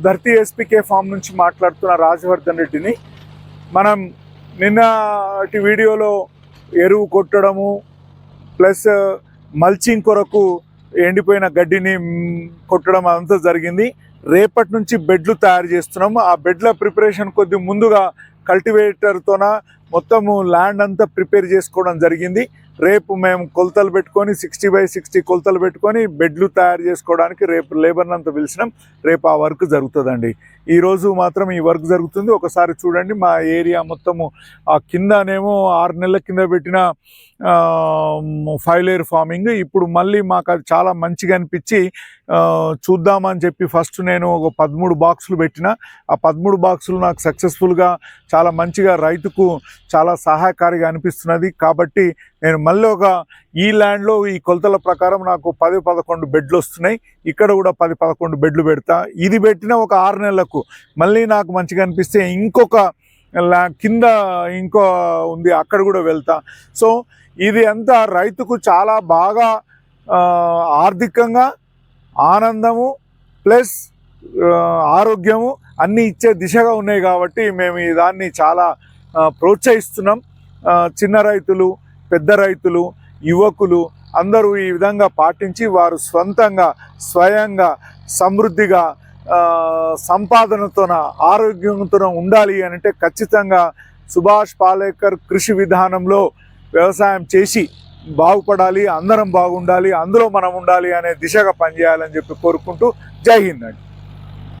ధర్తీ ఎస్పీకే form నుంచి మాట్లాడుతున్న రాజవర్ధన్ రెడ్డిని. మనం నిన్నటి వీడియోలో ఎరువు కొట్టడము ప్లస్ మల్చింగ్ కొరకు ఎండిపోయిన గడ్డిని కొట్టడం అంతా జరిగింది. రేపటి నుంచి బెడ్లు తయారు చేస్తున్నాము. ఆ బెడ్ల ప్రిపరేషన్ కొద్ది ముందుగా కల్టివేటర్తోన మొత్తము ల్యాండ్ అంతా ప్రిపేర్ చేసుకోవడం జరిగింది. రేపు మేము కొలతలు పెట్టుకొని 60x60 కొలతలు పెట్టుకొని బెడ్లు తయారు చేసుకోవడానికి రేపు లేబర్ని అంతా పిలిచినాం. రేపు ఆ వర్క్ జరుగుతుందండి. ఈరోజు మాత్రం ఈ వర్క్ జరుగుతుంది. ఒకసారి చూడండి, మా ఏరియా మొత్తము ఆ కిందనేమో 6 నెలల కింద పెట్టిన 5 లేయర్ ఫార్మింగ్. ఇప్పుడు మళ్ళీ మాకు అది చాలా మంచిగా అనిపించి చూద్దామని చెప్పి ఫస్ట్ నేను ఒక 13 బాక్సులు పెట్టిన. ఆ 13 బాక్సులు నాకు సక్సెస్ఫుల్గా చాలా మంచిగా రైతుకు చాలా సహాయకారిగా అనిపిస్తున్నది. కాబట్టి నేను మళ్ళీ ఈ ల్యాండ్లో ఈ కొలతల ప్రకారం నాకు 10-11 బెడ్లు వస్తున్నాయి. ఇక్కడ కూడా 10-11 బెడ్లు పెడతా. ఇది పెట్టిన ఒక 6 నెలలకు మళ్ళీ నాకు మంచిగా అనిపిస్తే ఇంకొక కింద ఇంకో ఉంది, అక్కడ కూడా వెళ్తా. సో ఇది అంతా రైతుకు చాలా బాగా ఆర్థికంగా ఆనందము ప్లస్ ఆరోగ్యము అన్నీ ఇచ్చే దిశగా ఉన్నాయి. కాబట్టి మేము ఈ దాన్ని చాలా ప్రోత్సహిస్తున్నాం. చిన్న రైతులు, పెద్ద రైతులు, యువకులు అందరూ ఈ విధంగా పాటించి వారు స్వయంగా సమృద్ధిగా సంపాదనతోన ఆరోగ్యంతో ఉండాలి అని అంటే ఖచ్చితంగా సుభాష్ పాలేకర్ కృషి విధానంలో వ్యవసాయం చేసి బాగుపడాలి, అందరం బాగుండాలి, అందులో మనం ఉండాలి అనే దిశగా పనిచేయాలని చెప్పి కోరుకుంటూ జై హింద్ అండి.